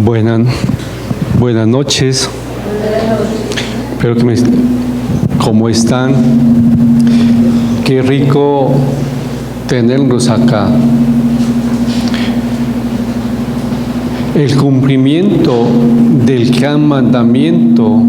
Buenas noches. Espero que ¿cómo están? Qué rico tenerlos acá. El cumplimiento del gran mandamiento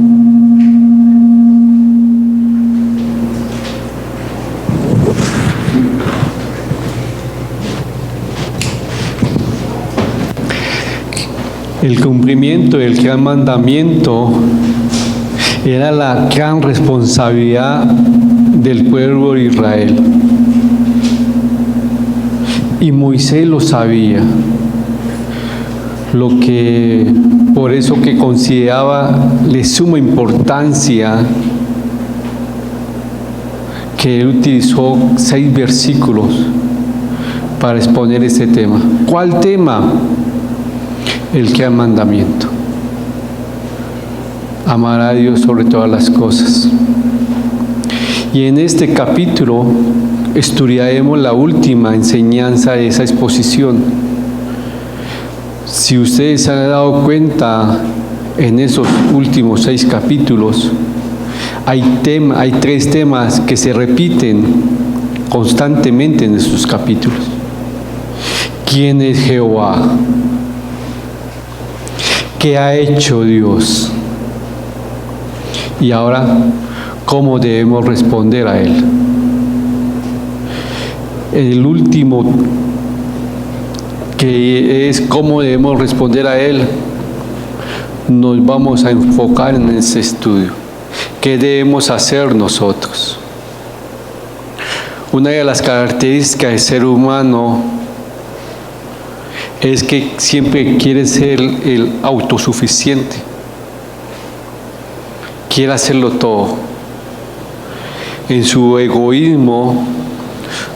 era la gran responsabilidad del pueblo de Israel. Y Moisés lo sabía. Por eso que consideraba de suma importancia que él utilizó 6 versículos para exponer ese tema. ¿Cuál tema? El gran mandamiento. Amar a Dios sobre todas las cosas. Y en este capítulo estudiaremos la última enseñanza de esa exposición. Si ustedes se han dado cuenta, en esos últimos 6 capítulos hay 3 temas que se repiten constantemente en estos capítulos. ¿Quién es Jehová? ¿Qué ha hecho Dios? Y ahora, ¿cómo debemos responder a Él? El último, que es cómo debemos responder a Él, nos vamos a enfocar en este estudio. ¿Qué debemos hacer nosotros? Una de las características del ser humano es que siempre quiere ser el autosuficiente. Quiere hacerlo todo. En su egoísmo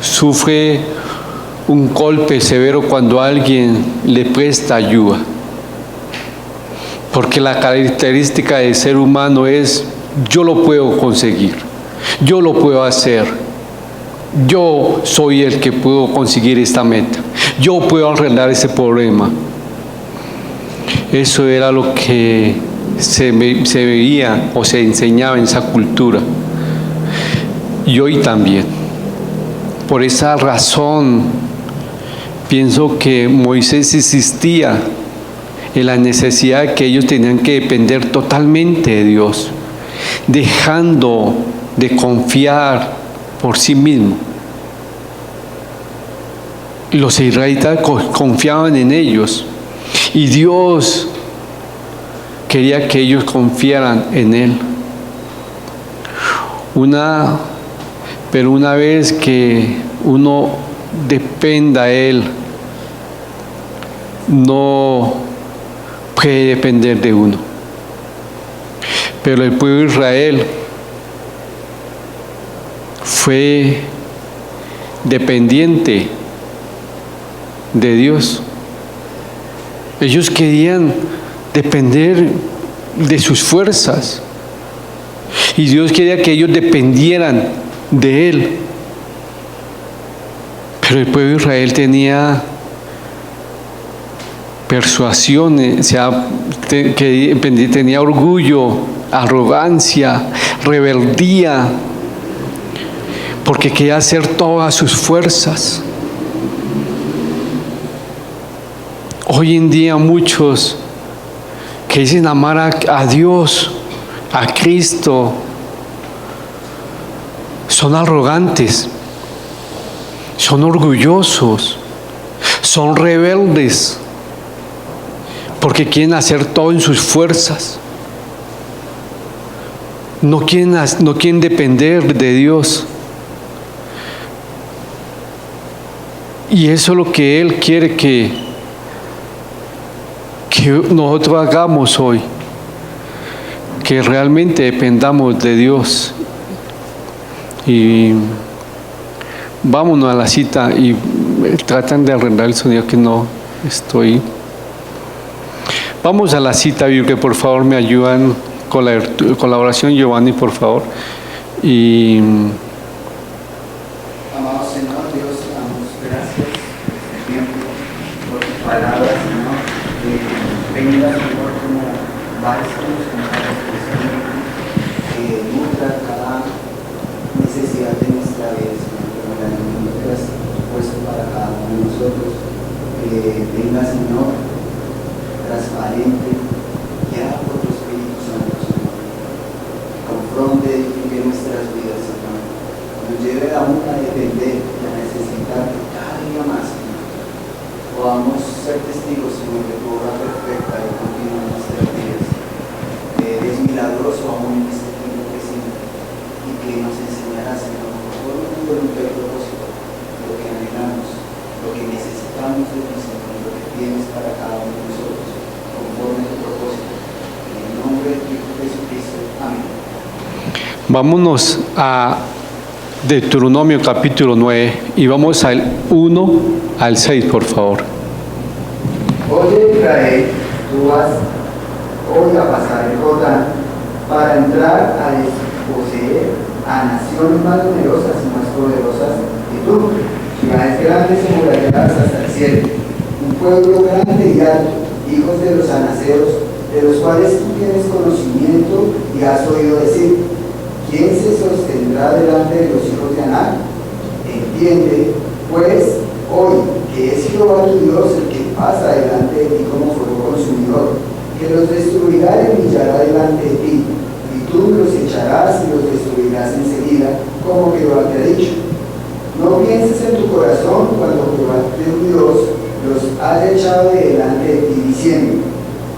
sufre un golpe severo cuando alguien le presta ayuda. Porque la característica del ser humano es: yo lo puedo conseguir, yo lo puedo hacer, yo soy el que puedo conseguir esta meta, yo puedo arreglar ese problema. Eso era lo que se veía o se enseñaba en esa cultura. Y hoy también. Por esa razón, pienso que Moisés insistía en la necesidad de que ellos tenían que depender totalmente de Dios, dejando de confiar por sí mismos. Los israelitas confiaban en ellos y Dios quería que ellos confiaran en Él. Pero una vez que uno dependa de Él, no puede depender de uno. Pero el pueblo de Israel fue dependiente de Dios. Ellos querían depender de sus fuerzas y Dios quería que ellos dependieran de Él. Pero el pueblo de Israel tenía persuasiones, tenía orgullo, arrogancia, rebeldía, porque quería hacer todas sus fuerzas. Hoy en día muchos que dicen amar a Dios, a Cristo, son arrogantes, son orgullosos, son rebeldes, porque quieren hacer todo en sus fuerzas. No quieren depender de Dios. Y eso es lo que Él quiere que nosotros hagamos hoy, que realmente dependamos de Dios. Y vámonos a la cita y tratan de arreglar el sonido que no estoy. Vamos a la cita bíblica, por favor, me ayudan con la oración, Giovanni, por favor. Y amado Señor, Dios, damos gracias por tu palabra, Señor. venga, Señor, como maestros, como especialmente, que nutra cada necesidad de nuestra vida, Señor, como la que has puesto para cada uno de nosotros. Que venga, Señor, transparente, guiado por tu Espíritu Santo, Señor. Confronte y edifique nuestras vidas, Señor. Nos lleve aún a depender y a necesitar cada día más, Señor. Podamos ser testigos, Señor, de tu obra perfecta y continua en nuestras vidas. Es milagroso aún en este tiempo presente y que nos enseñará, Señor, por todo un voluntad y propósito, lo que anhelamos, lo que necesitamos de ti, Señor, lo que tienes para cada uno de nosotros, conforme a tu propósito. En el nombre de Cristo Jesucristo. Amén. Vámonos a Deuteronomio capítulo 9 y vamos al 1 al 6, por favor. Oye, Israel, tú vas hoy a pasar el Jordán para entrar a desposeer a naciones más numerosas y más poderosas que tú, ciudades grandes y amuralladas hasta el cielo, un pueblo grande y alto, hijos de los anaseos, de los cuales tú tienes conocimiento y has oído decir: ¿quién se sostendrá delante de los hijos de Aná? Entiende, pues, hoy que es Jehová tu Dios el que pasa delante de ti como fuego consumidor, que los destruirá y humillará delante de ti, y tú los echarás y los destruirás enseguida, como Jehová te ha dicho. No pienses en tu corazón cuando Jehová tu Dios los haya echado de delante de ti, diciendo: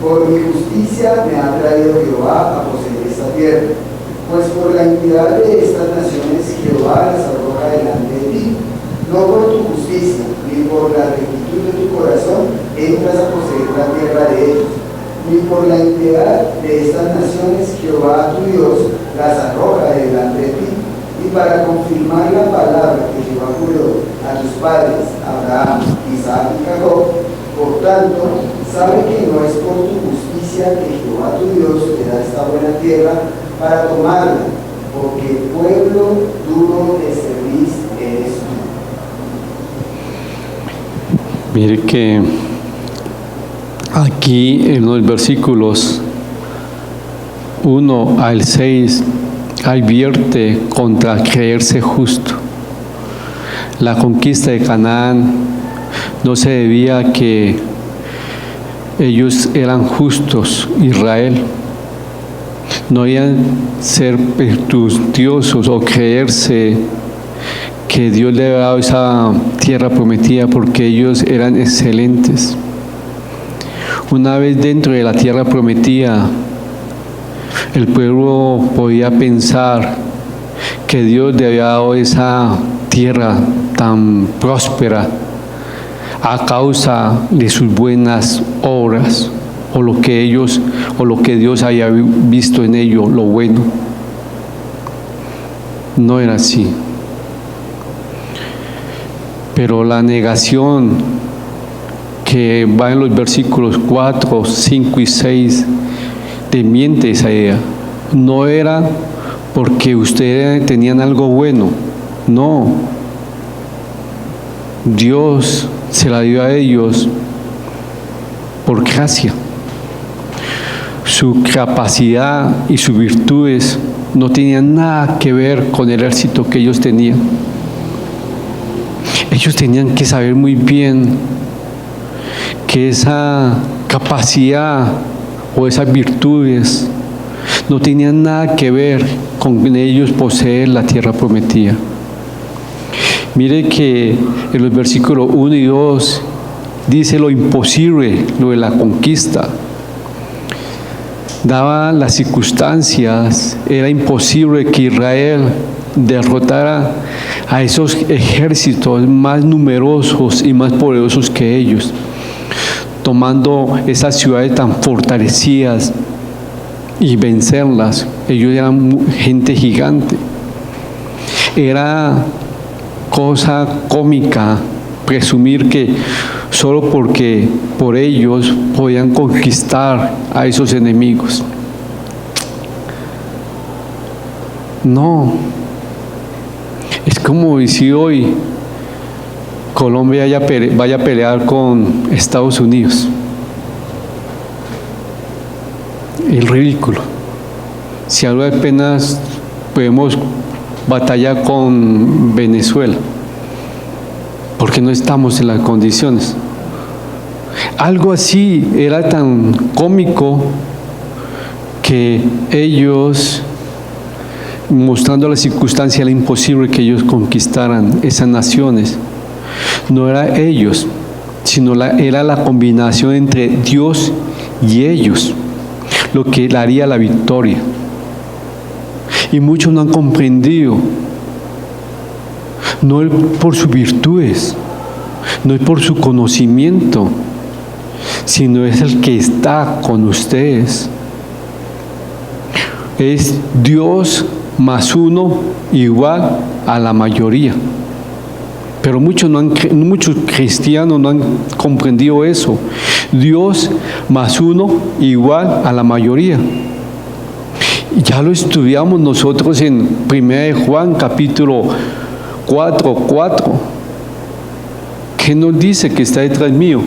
por mi justicia me ha traído Jehová a poseer esta tierra. Pues por la iniquidad de estas naciones Jehová las arroja delante de ti. No por tu justicia, ni por la rectitud de tu corazón entras a poseer la tierra de ellos, ni por la iniquidad de estas naciones Jehová tu Dios las arroja delante de ti. Y para confirmar la palabra que Jehová juró a tus padres, Abraham, Isaac y Jacob, por tanto, sabe que no es por tu justicia que Jehová tu Dios te da esta buena tierra para tomarla, porque pueblo duro de servir eres tú. Mire que aquí en los versículos 1 al 6 advierte contra creerse justo. La conquista de Canaán no se debía a que ellos eran justos, Israel. No debían ser presuntuosos o creerse que Dios le había dado esa tierra prometida porque ellos eran excelentes. Una vez dentro de la tierra prometida, el pueblo podía pensar que Dios le había dado esa tierra tan próspera a causa de sus buenas obras o lo que Dios haya visto en ello, lo bueno. No era así. Pero la negación que va en los versículos 4, 5 y 6 desmiente esa idea. No era porque ustedes tenían algo bueno, no. Dios se la dio a ellos por gracia. Su capacidad y sus virtudes no tenían nada que ver con el éxito que ellos tenían. Ellos tenían que saber muy bien que esa capacidad o esas virtudes no tenían nada que ver con ellos poseer la tierra prometida. Mire que en los versículos 1 y 2 dice lo imposible, lo de la conquista. Daban las circunstancias, era imposible que Israel derrotara a esos ejércitos más numerosos y más poderosos que ellos, tomando esas ciudades tan fortalecidas y vencerlas. Ellos eran gente gigante. Era cosa cómica presumir que solo porque por ellos podían conquistar a esos enemigos. No. Es como si hoy Colombia vaya a pelear con Estados Unidos. el ridículo. Si algo apenas podemos batallar con Venezuela, porque no estamos en las condiciones. Algo así era tan cómico que ellos, mostrando la circunstancia, era imposible que ellos conquistaran esas naciones. No era ellos, sino era la combinación entre Dios y ellos lo que le haría la victoria. Y muchos no han comprendido. No es por sus virtudes, no es por su conocimiento, sino es el que está con ustedes. Es Dios más uno igual a la mayoría. Pero muchos cristianos no han comprendido eso. Dios más uno igual a la mayoría. Ya lo estudiamos nosotros en 1 Juan capítulo 4:4. ¿Qué nos dice que está detrás mío?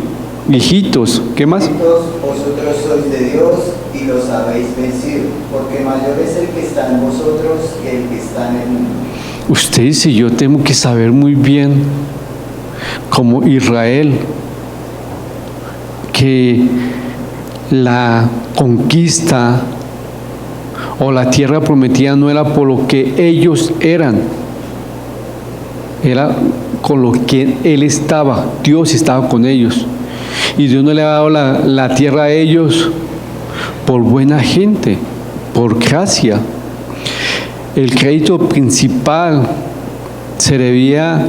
Hijitos, ¿qué más? Hijitos, vosotros sois de Dios y los habéis vencido, porque mayor es el que está en vosotros que el que está en el mundo. Ustedes y yo tenemos que saber muy bien, como Israel, que la conquista o la tierra prometida no era por lo que ellos eran, era con lo que Él estaba. Dios estaba con ellos. Y Dios no le ha dado la tierra a ellos por buena gente, por gracia. El crédito principal se debía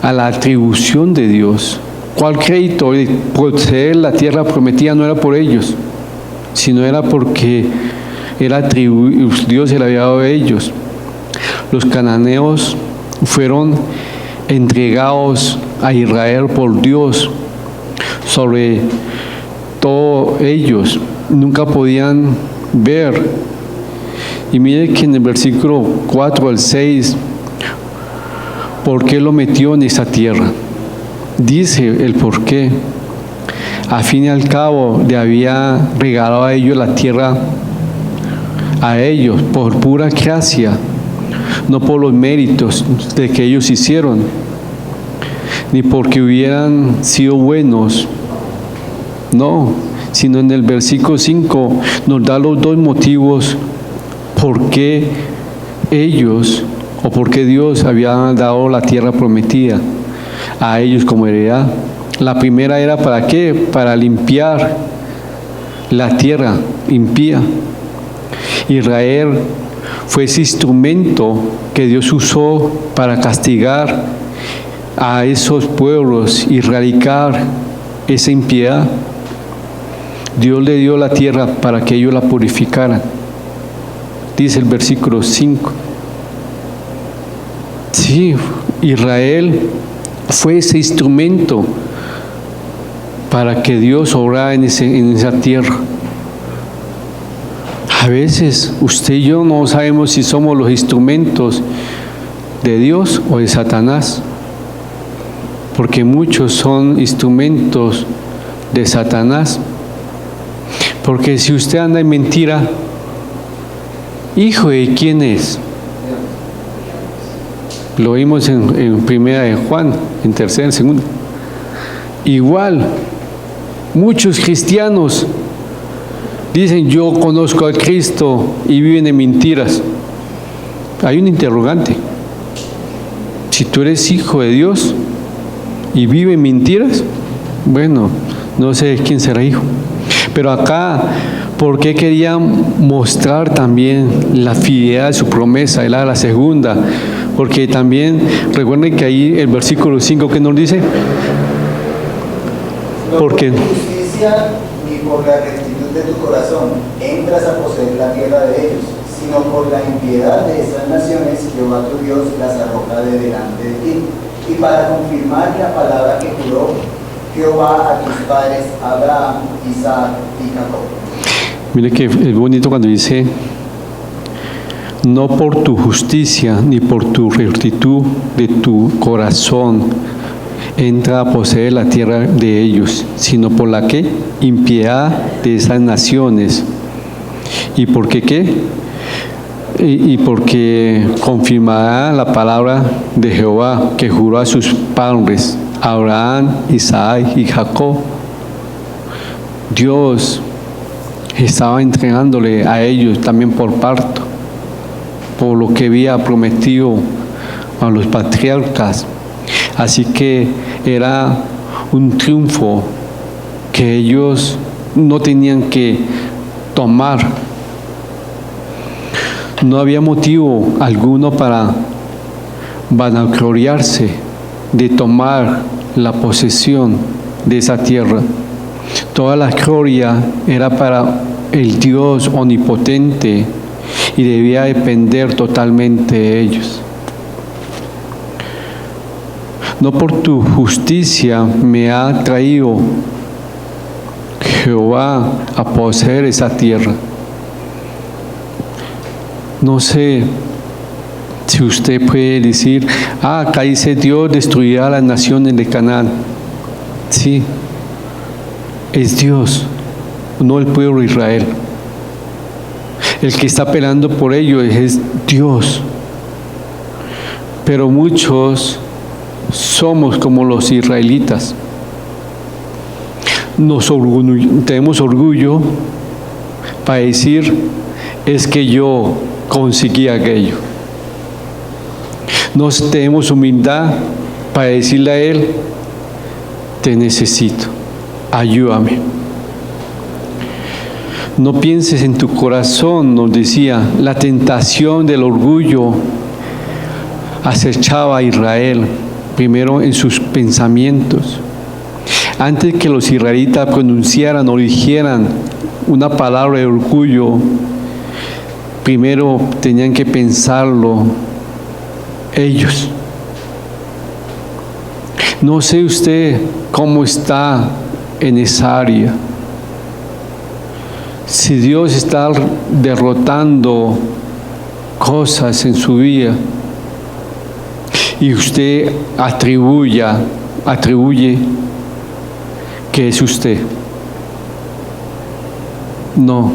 a la atribución de Dios. ¿Cuál crédito? El poseer la tierra prometida no era por ellos, sino era porque Dios se la había dado a ellos. Los cananeos fueron entregados a Israel por Dios sobre todo ellos. Nunca podían ver. Y mire que en el versículo 4 al 6, ¿por qué lo metió en esa tierra? Dice el por qué. A fin y al cabo le había regalado a ellos la tierra, a ellos, por pura gracia, no por los méritos de que ellos hicieron, ni porque hubieran sido buenos, no, sino en el versículo 5 nos da los dos motivos por qué ellos, o por qué Dios había dado la tierra prometida a ellos como heredad. La primera era ¿para qué? Para limpiar la tierra impía. Israel fue ese instrumento que Dios usó para castigar a esos pueblos y erradicar esa impiedad. Dios le dio la tierra para que ellos la purificaran. Dice el versículo 5. Sí, Israel fue ese instrumento para que Dios obrara en esa tierra. A veces usted y yo no sabemos si somos los instrumentos de Dios o de Satanás, porque muchos son instrumentos de Satanás. Porque si usted anda en mentira, ¿hijo de quién es? Lo vimos en primera de Juan, en tercera, en segunda. Igual, muchos cristianos dicen yo conozco a Cristo y viven en mentiras. Hay un interrogante. Si tú eres hijo de Dios y vive en mentiras, bueno, no sé de quién será hijo. Pero acá, ¿por qué querían mostrar también la fidelidad de su promesa? Era la segunda. Porque también, recuerden que ahí el versículo 5 que nos dice, porque por justicia ni por la rectitud de tu corazón entras a poseer la tierra de ellos, sino por la impiedad de esas naciones Jehová tu Dios las arroja de delante de ti, y para confirmar la palabra que juró Jehová a tus padres Abraham, Isaac y Jacob. Mire que es bonito cuando dice, no por tu justicia ni por tu rectitud de tu corazón entra a poseer la tierra de ellos, sino por la que impiedad de esas naciones. ¿Y por qué qué? Y porque confirmará la palabra de Jehová que juró a sus padres, Abraham, Isaac y Jacob. Dios estaba entregándole a ellos también por parto, por lo que había prometido a los patriarcas. Así que era un triunfo que ellos no tenían que tomar. No había motivo alguno para vanagloriarse de tomar la posesión de esa tierra. Toda la gloria era para el Dios omnipotente y debía depender totalmente de ellos. No por tu justicia me ha traído Jehová a poseer esa tierra. No sé si usted puede decir, acá dice Dios destruirá a las naciones de Canaán. Sí, es Dios, no el pueblo de Israel. El que está peleando por ello es Dios. Pero muchos somos como los israelitas. Tenemos orgullo para decir, es que yo conseguí aquello. No tenemos humildad para decirle a Él, te necesito, ayúdame. No pienses en tu corazón, nos decía, la tentación del orgullo acechaba a Israel, primero en sus pensamientos. Antes que los israelitas pronunciaran o dijeran una palabra de orgullo, primero tenían que pensarlo ellos. No sé usted cómo está en esa área. Si Dios está derrotando cosas en su vida y usted atribuye que es usted. No.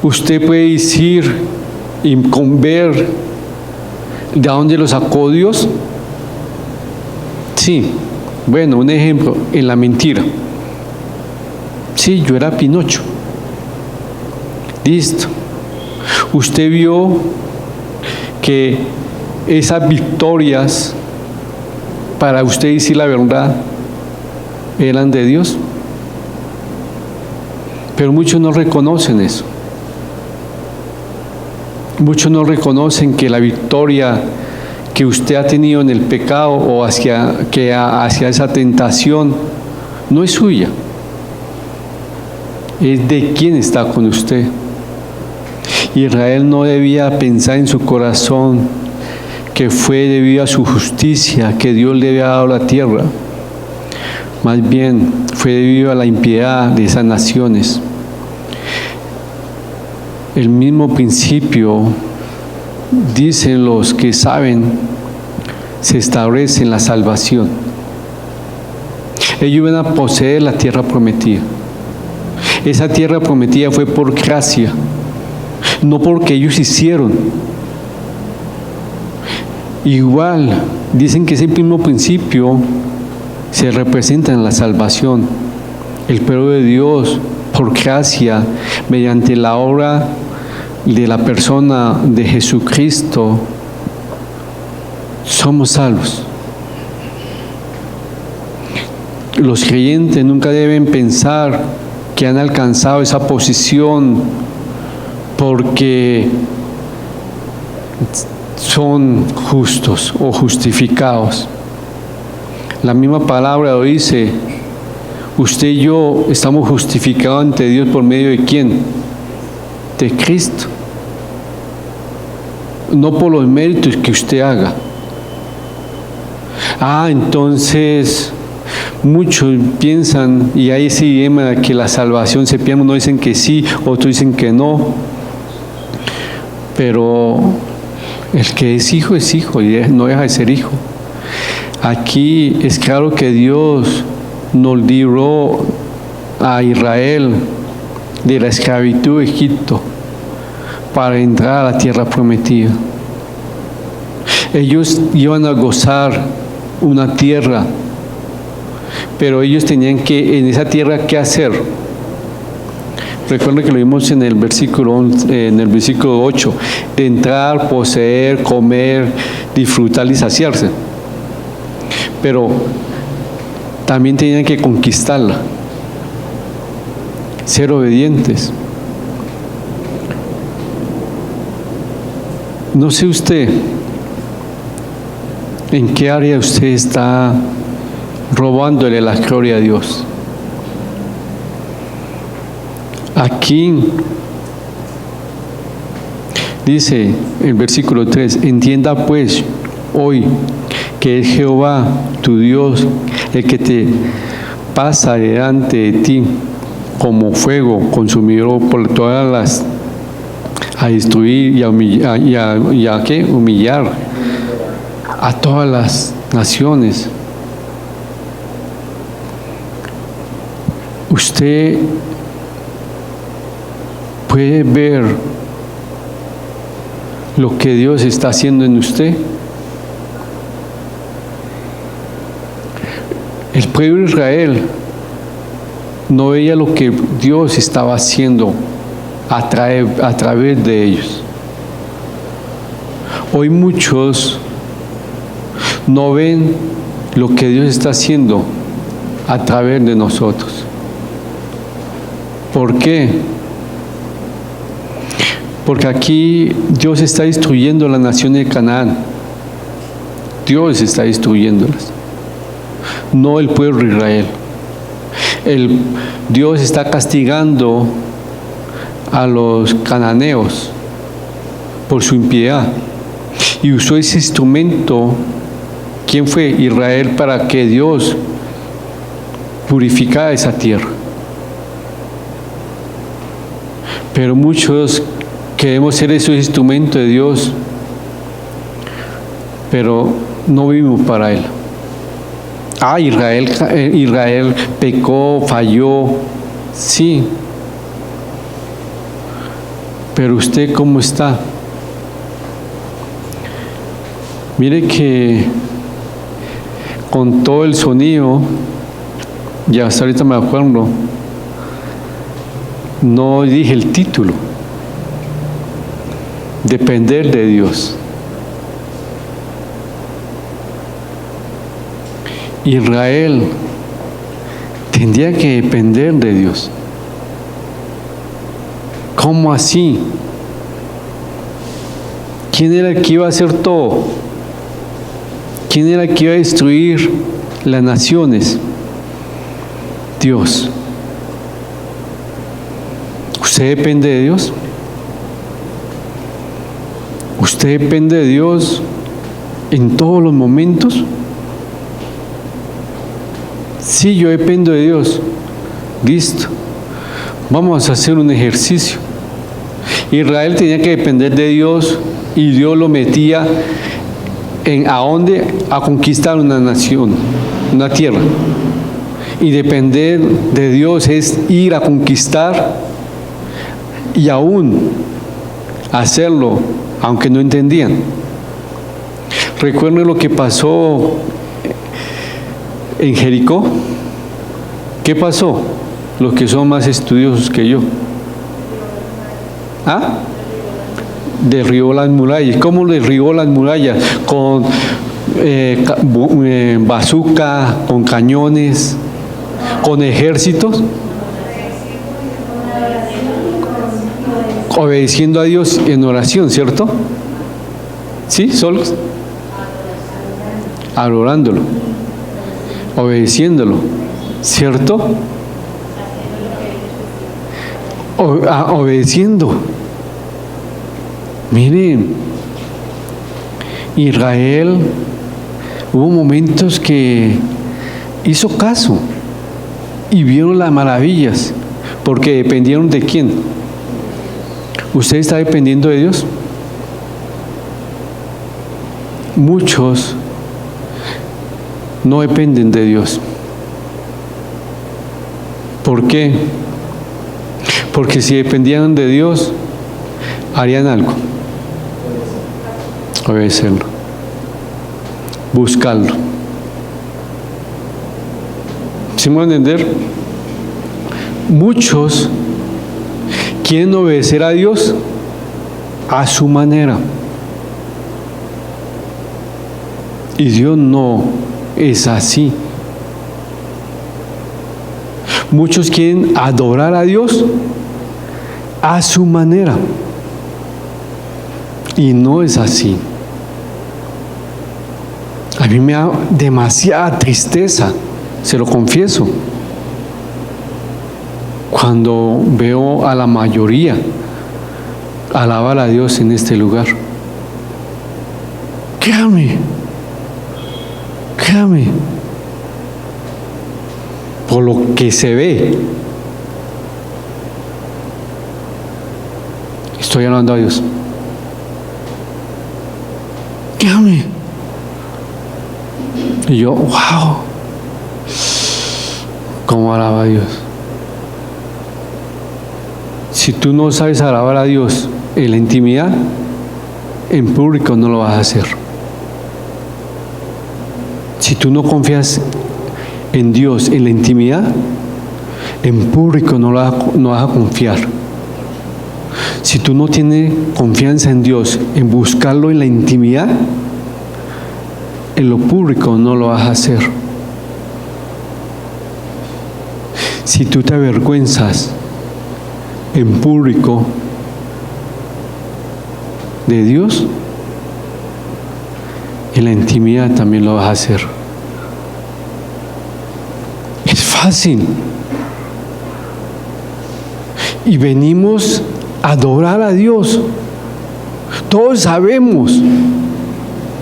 Usted puede decir y ver de dónde lo sacó Dios. Sí. Bueno, un ejemplo, en la mentira. Sí, yo era Pinocho. Listo. Usted vio que esas victorias, para usted decir la verdad, eran de Dios. Pero muchos no reconocen eso. Muchos no reconocen que la victoria que usted ha tenido en el pecado o hacia esa tentación no es suya. Es de quien está con usted. Israel no debía pensar en su corazón que fue debido a su justicia que Dios le había dado la tierra. Más bien fue debido a la impiedad de esas naciones. El mismo principio, dicen los que saben, se establece en la salvación. Ellos van a poseer la tierra prometida. Esa tierra prometida fue por gracia, no porque ellos hicieron. Igual, dicen que ese mismo principio se representa en la salvación. El pueblo de Dios, por gracia, mediante la obra de la persona de Jesucristo, somos salvos. Los creyentes nunca deben pensar que han alcanzado esa posición porque son justos o justificados. La misma palabra lo dice, usted y yo estamos justificados ante Dios por medio de ¿quién? De Cristo. No por los méritos que usted haga. Entonces muchos piensan, y hay ese dilema de que la salvación se pierde, unos dicen que sí, otros dicen que no, pero el que es hijo y no deja de ser hijo. Aquí es claro que Dios nos libró a Israel de la esclavitud de Egipto para entrar a la tierra prometida. Ellos iban a gozar una tierra, pero ellos tenían que, en esa tierra, ¿qué hacer? Recuerden que lo vimos en el versículo 8, entrar, poseer, comer, disfrutar y saciarse. Pero también tenían que conquistarla, ser obedientes. No sé usted, ¿en qué área usted está robándole la gloria a Dios? Aquí dice el versículo 3, entienda pues hoy que es Jehová tu Dios el que te pasa delante de ti como fuego consumidor por todas las, a destruir y a humillar, ¿qué? Humillar a todas las naciones. Usted puede ver lo que Dios está haciendo en usted. El pueblo de Israel no veía lo que Dios estaba haciendo a través de ellos. Hoy muchos no ven lo que Dios está haciendo a través de nosotros. ¿Por qué? Porque aquí Dios está destruyendo la nación de Canaán. Dios está destruyéndolas, no el pueblo de Israel. Dios está castigando a los cananeos por su impiedad y usó ese instrumento. ¿Quién fue? Israel, para que Dios purificara esa tierra. Pero muchos queremos ser esos instrumentos de Dios, pero no vivimos para Él. Israel pecó, falló, sí. Pero usted, ¿cómo está? Mire que con todo el sonido, y hasta ahorita me acuerdo, no dije el título: depender de Dios. Israel tendría que depender de Dios. ¿Cómo así? ¿Quién era el que iba a hacer todo? ¿Quién era el que iba a destruir las naciones? Dios. ¿Usted depende de Dios? ¿Usted depende de Dios en todos los momentos? Sí, yo dependo de Dios. Listo. Vamos a hacer un ejercicio. Israel tenía que depender de Dios y Dios lo metía ¿a dónde? A conquistar una nación, una tierra. Y depender de Dios es ir a conquistar y aún hacerlo, aunque no entendían. Recuerden lo que pasó en Jericó. ¿Qué pasó? Los que son más estudiosos que yo. Derribó las murallas. ¿Cómo derribó las murallas? Con bazooka, con cañones, con ejércitos, obedeciendo a Dios en oración, ¿cierto? ¿Sí? ¿Solos? Adorándolo, obedeciéndolo, ¿cierto? Obedeciendo. Miren, Israel hubo momentos que hizo caso y vieron las maravillas, porque dependieron de quién. ¿Usted está dependiendo de Dios? no dependen de Dios. ¿Por qué? Porque si dependieran de Dios, harían algo. Obedecerlo. Buscarlo. ¿Sí me van a entender? Muchos quieren obedecer a Dios a su manera. Y Dios no es así. Muchos quieren adorar a Dios a su manera. Y no es así. A mí me da demasiada tristeza, se lo confieso, cuando veo a la mayoría alabar a Dios en este lugar. Créame, por lo que se ve, estoy hablando a Dios. Créame. Y yo, wow, ¿cómo alaba a Dios? Si tú no sabes alabar a Dios en la intimidad, en público no lo vas a hacer. Si tú no confías en Dios en la intimidad, en público no vas a confiar. Si tú no tienes confianza en Dios, en buscarlo en la intimidad, en lo público no lo vas a hacer. Si tú te avergüenzas en público de Dios, en la intimidad también lo vas a hacer. Es fácil. Y venimos a adorar a Dios. Todos sabemos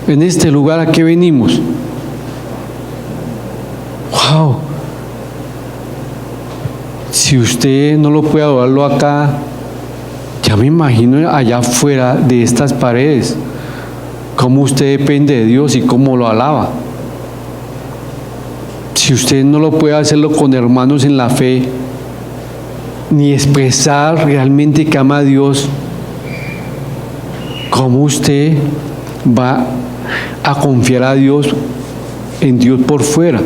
en este lugar a qué venimos. Wow. Si usted no lo puede adorarlo acá, ya me imagino allá afuera de estas paredes, cómo usted depende de Dios y cómo lo alaba. Si usted no lo puede hacerlo con hermanos en la fe, ni expresar realmente que ama a Dios, ¿cómo usted va a confiar a Dios en Dios por fuera?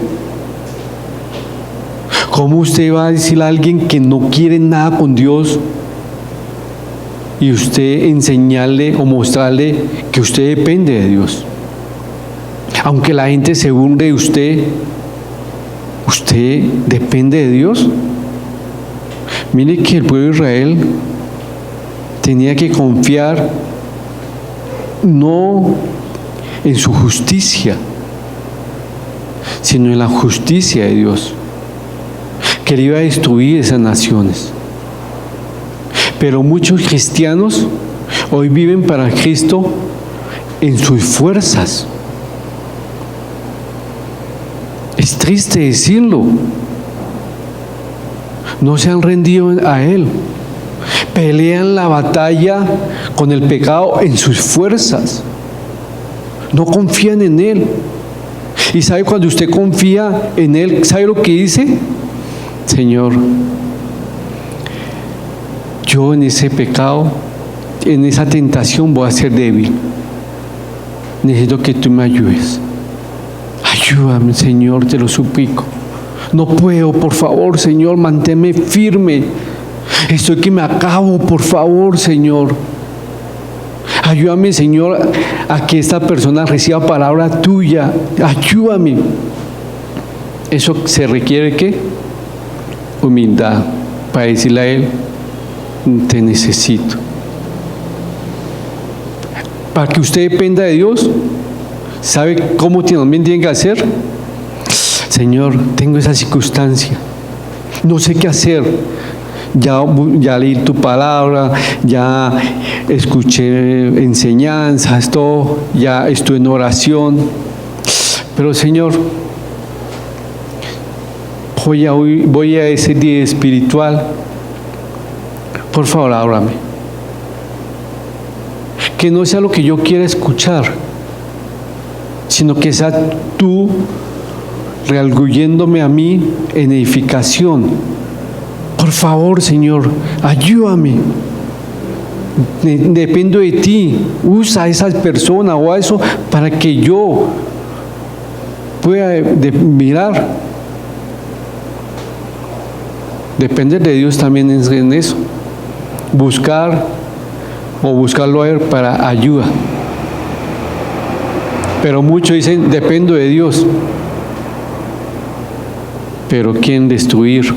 ¿Cómo usted va a decirle a alguien que no quiere nada con Dios y usted enseñarle o mostrarle que usted depende de Dios? Aunque la gente se burle de usted, ¿usted depende de Dios? Mire que el pueblo de Israel tenía que confiar no en su justicia, sino en la justicia de Dios, que le iba a destruir esas naciones. Pero muchos cristianos hoy viven para Cristo en sus fuerzas. Es triste decirlo. No se han rendido a Él. Pelean la batalla con el pecado en sus fuerzas. No confían en Él. Y sabe, cuando usted confía en Él, ¿sabe lo que dice? Señor, yo en ese pecado, en esa tentación voy a ser débil. Necesito que tú me ayudes. Ayúdame, Señor, te lo suplico. No puedo, por favor, Señor, manténme firme. Estoy que me acabo, por favor, Señor. Ayúdame, Señor, a que esta persona reciba palabra tuya. Ayúdame. Eso se requiere, ¿qué? Humildad, para decirle a Él, te necesito. Para que usted dependa de Dios, ¿sabe cómo también tiene que hacer? Señor, tengo esa circunstancia, no sé qué hacer. Ya leí tu palabra, ya escuché enseñanzas, todo, ya estoy en oración. Pero Señor, voy a ese día espiritual. Por favor, háblame. Que no sea lo que yo quiera escuchar, sino que sea tu reargulléndome a mí en edificación. Por favor, Señor, ayúdame. Dependo de ti. Usa a esas personas o a eso para que yo pueda mirar. Depender de Dios también es en eso. Buscarlo a Él para ayuda. Pero muchos dicen, dependo de Dios. Pero ¿quién destruir?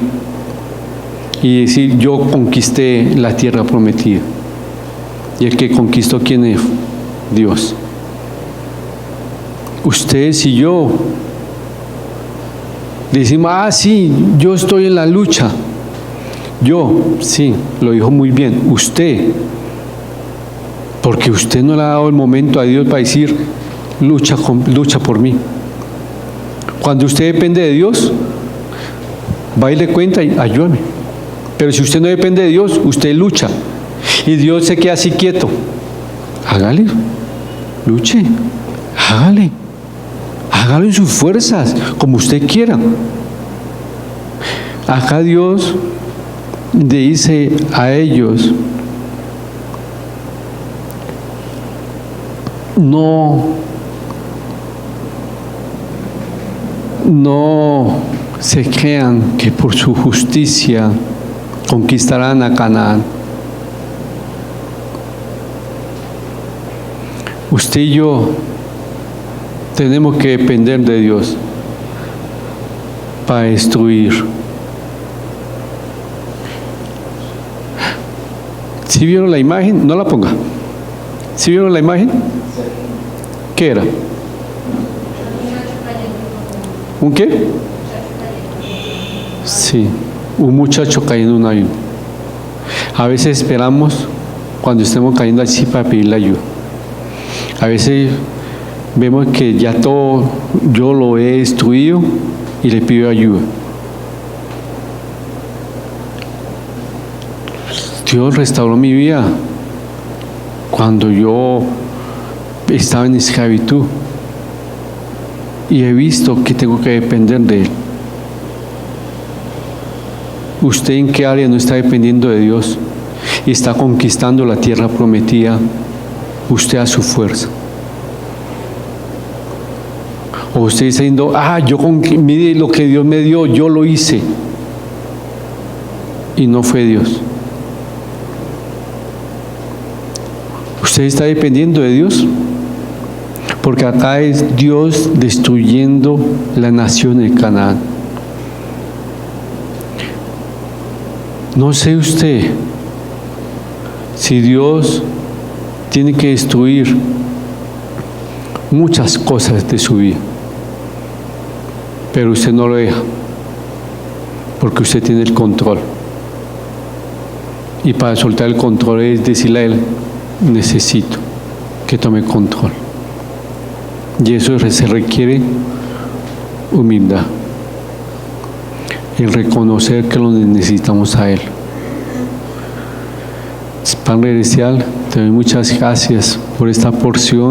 Y decir, yo conquisté la tierra prometida. Y el que conquistó, ¿quién es? Dios. Ustedes y yo decimos, sí, yo estoy en la lucha. Yo, sí, lo dijo muy bien. Usted, porque usted no le ha dado el momento a Dios para decir, lucha por mí. Cuando usted depende de Dios, va y le cuenta y ayúdame. Pero si usted no depende de Dios, usted lucha. Y Dios se queda así quieto. Hágale, luche, hágalo en sus fuerzas, como usted quiera. Acá Dios dice a ellos, no se crean que por su justicia conquistarán a Canaán. Usted y yo tenemos que depender de Dios para destruir. ¿Sí vieron la imagen? No la ponga. ¿Sí vieron la imagen? ¿Qué era? ¿Un qué? Sí, un muchacho cayendo en un ayuno. A veces esperamos cuando estemos cayendo así para pedirle ayuda. A veces vemos que ya todo yo lo he destruido y le pido ayuda. Dios restauró mi vida cuando yo estaba en esclavitud y he visto que tengo que depender de Él. ¿Usted en qué área no está dependiendo de Dios y está conquistando la tierra prometida? Usted a su fuerza. O usted está diciendo, mire lo que Dios me dio, yo lo hice. Y no fue Dios. ¿Usted está dependiendo de Dios? Porque acá es Dios destruyendo la nación de Canaán. No sé usted si Dios tiene que destruir muchas cosas de su vida, pero usted no lo deja, porque usted tiene el control. Y para soltar el control es decirle a Él, necesito que tome control. Y eso se requiere humildad, el reconocer que lo necesitamos a Él. Padre Celestial, te doy muchas gracias por esta porción.